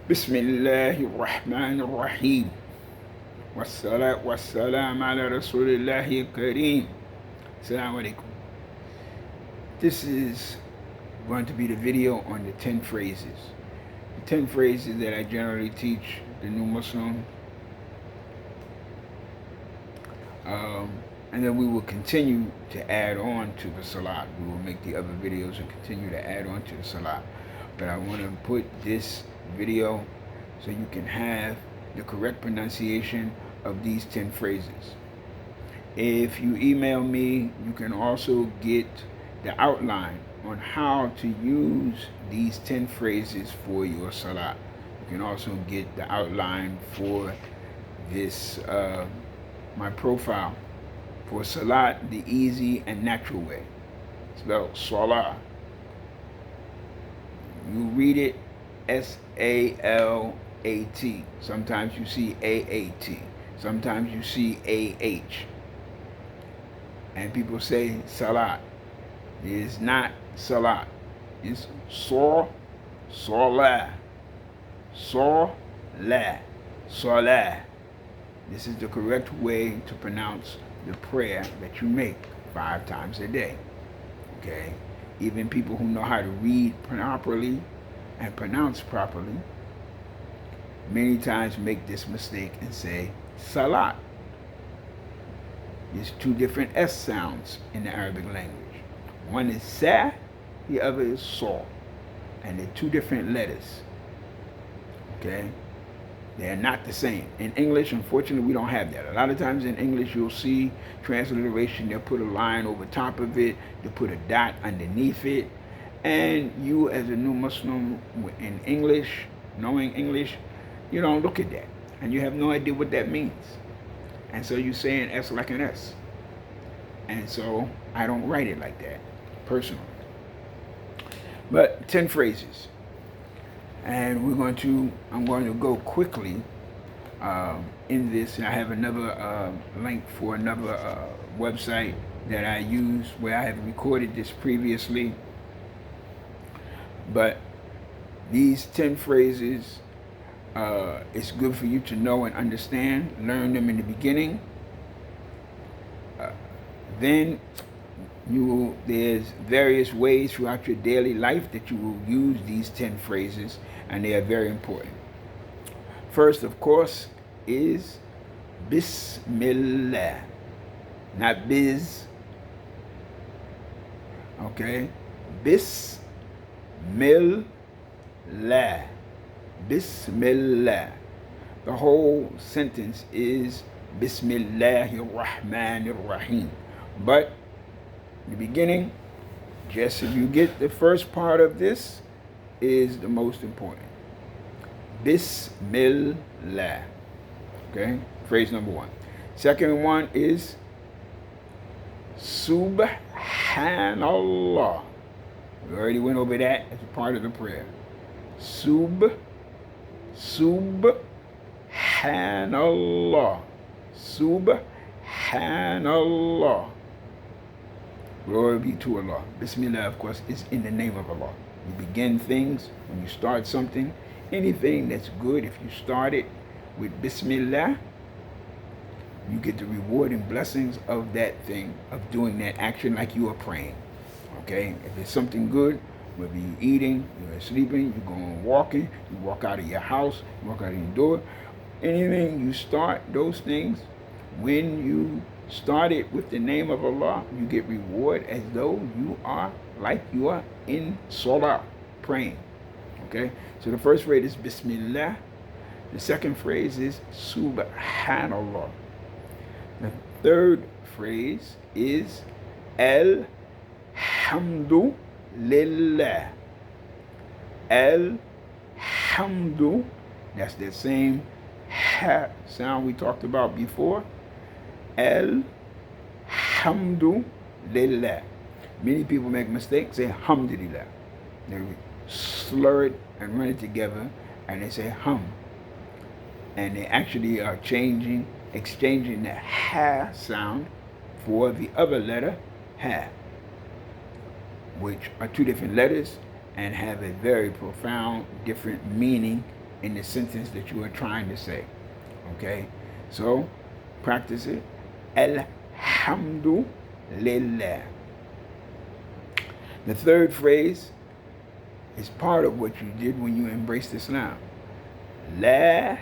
Bismillahir Rahmanir Rahim. Wassalat wassalam ala Rasulillahi Kareem. Assalamu alaikum. This is going to be the video on the 10 phrases. The 10 phrases that I generally teach the new Muslim. And then we will continue to add on to the Salat. We will make the other videos and continue to add on to the Salat. But I want to put this video so you can have the correct pronunciation of these 10 phrases. If you email me, you can also get the outline on how to use these 10 phrases for your Salat. You can also get the outline for this, my profile for Salat the easy and natural way. Spelled Salah. You read it S-A-L-A-T. Sometimes you see A-A-T. Sometimes you see A-H. And people say Salat. It is not Salat. It's Salah. Salah. Salah. Salah. This is the correct way to pronounce the prayer that you make 5 times a day. Okay? Even people who know how to read properly and pronounce properly many times make this mistake and say Salat. There's 2 different S sounds in the Arabic language. One is Sa, the other is Saw. And they're 2 different letters. Okay? They're not the same. In English, unfortunately, we don't have that. A lot of times in English, you'll see transliteration. They'll put a line over top of it. They'll put a dot underneath it. And you, as a new Muslim in English, knowing English, you don't look at that. And you have no idea what that means. And so you say an S like an S. And so I don't write it like that, personally. But 10 phrases. And I'm going to go quickly in this. I have another link for another website that I use where I have recorded this previously. But these 10 phrases, it's good for you to know and understand. Learn them in the beginning. Then there's various ways throughout your daily life that you will use these 10 phrases, and they are very important. First, of course, is Bismillah, not biz. Okay? Bismillah. Bismillah. The whole sentence is Bismillahir Rahmanir Rahim. But in the beginning, just if you get the first part of this, is the most important. Bismillah. Okay? Phrase number 1. Second one is Subhanallah. We already went over that as a part of the prayer. Subhanallah. Subhanallah. Glory be to Allah. Bismillah, of course, is in the name of Allah. You begin things, when you start something, anything that's good, if you start it with Bismillah, you get the reward and blessings of that thing, of doing that action like you are praying. Okay? If it's something good, whether you're eating, you're sleeping, you're going walking, you walk out of your house, you walk out of your door, anything you start, those things, when you start it with the name of Allah, you get reward as though you are in Salah, praying. Okay? So the first phrase is Bismillah. The second phrase is Subhanallah. The third phrase is Alhamdulillah. Alhamdu, that's the same ha sound we talked about before. Alhamdulillah. Many people make mistakes, say Alhamdulillah. They slur it and run it together, and they say hum. And they actually are exchanging the ha sound for the other letter, ha, which are 2 different letters and have a very profound, different meaning in the sentence that you are trying to say. Okay? So, practice it. Alhamdulillah. The third phrase is part of what you did when you embraced Islam. La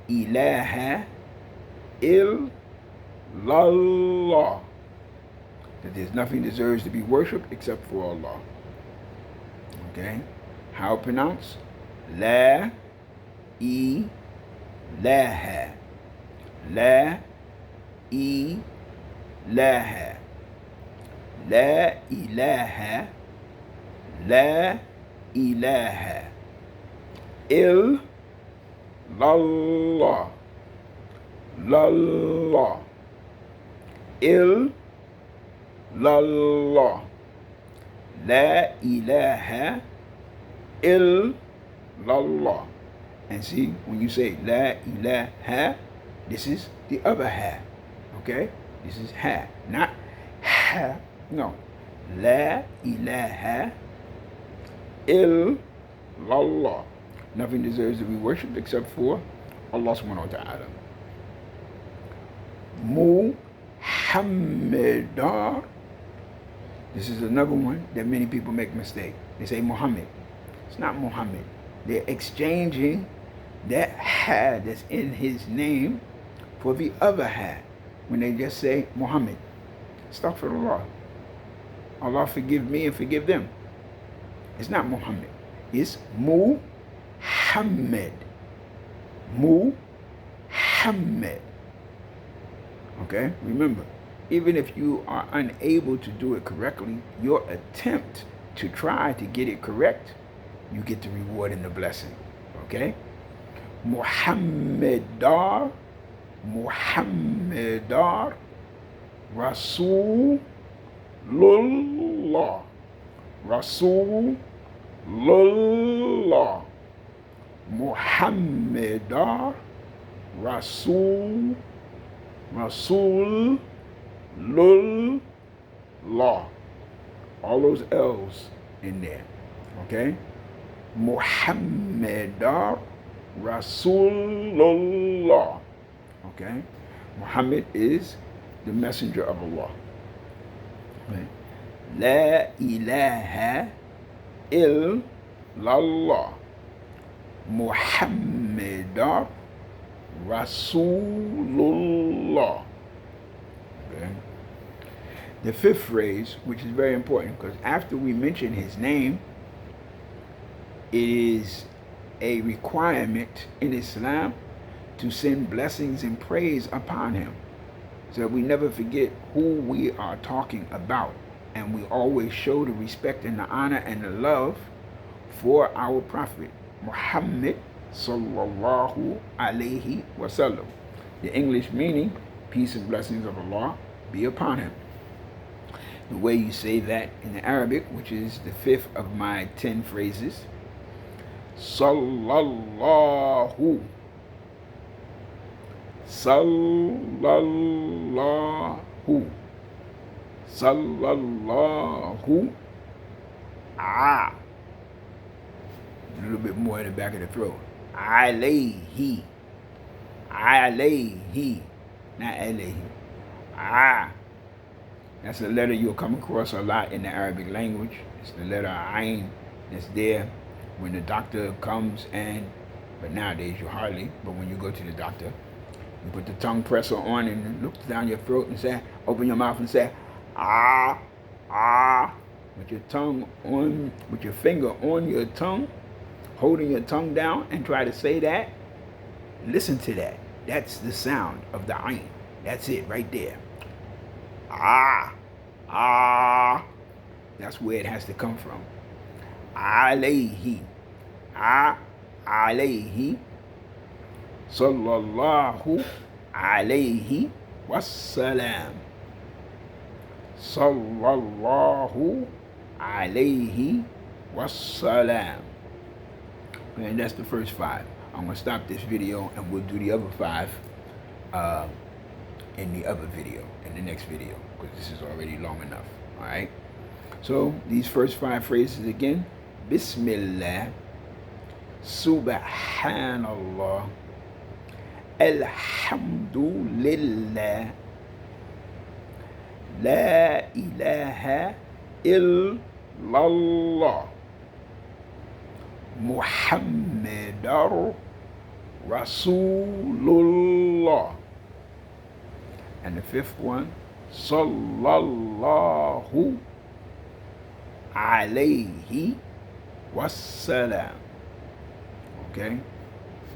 ilaha illallah. That there's nothing deserves to be worshipped except for Allah. Okay? How pronounce? La ilaha. La ilaha. La ilaha. La ilaha. Illallah. Lallah. Illallah. La ilaha illallah. And see, when you say la ilaha, this is the other ha. Okay? This is ha, not ha. No. La ilaha illallah. Nothing deserves to be worshipped except for Allah subhanahu wa ta'ala. Muhammadan. This is another one that many people make mistake. They say Muhammad. It's not Muhammad. They're exchanging that ha that's in his name for the other ha when they just say Muhammad. Astaghfirullah. Allah forgive me and forgive them. It's not Muhammad. It's Muhammad. Muhammad. Okay? Remember, even if you are unable to do it correctly, your attempt to try to get it correct, you get the reward and the blessing. Okay? Muhammadar, Muhammadar, Rasulullah, Rasulullah, Muhammadar, Rasulullah. All those L's in there. Okay? Muhammadar Rasulullah. Okay? Muhammad is the messenger of Allah. Okay? La ilaha illallah. Muhammadar Rasulullah. Okay? The fifth phrase, which is very important, because after we mention his name, it is a requirement in Islam to send blessings and praise upon him, so that we never forget who we are talking about, and we always show the respect and the honor and the love for our Prophet Muhammad sallallahu alayhi wasallam. The English meaning, peace and blessings of Allah be upon him. The way you say that in the Arabic, which is the fifth of my 10 phrases, sallallahu, sallallahu, sallallahu, a little bit more in the back of the throat, alayhi, alayhi, not alayhi, that's a letter you'll come across a lot in the Arabic language. It's the letter Ain that's there when the doctor comes and, but nowadays you hardly, but when you go to the doctor, you put the tongue presser on and look down your throat and say, open your mouth and say, with your tongue on, with your finger on your tongue, holding your tongue down and try to say that. Listen to that. That's the sound of the Ain. That's it right there. That's where it has to come from. Alayhi, alayhi, sallallahu alayhi wassalam, sallallahu alayhi wassalam. And that's the first 5. I'm going to stop this video and we'll do the other 5 in the other video, in the next video, because this is already long enough. All right? So these first 5 phrases again: Bismillah, Subhanallah, Alhamdulillah, La ilaha illallah, Muhammadar Rasulullah. And the fifth one, Sallallahu alayhi wassalam. Okay?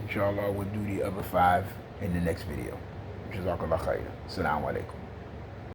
Inshallah, we'll do the other 5 in the next video. Jazakallah khairan. Assalamu alaikum.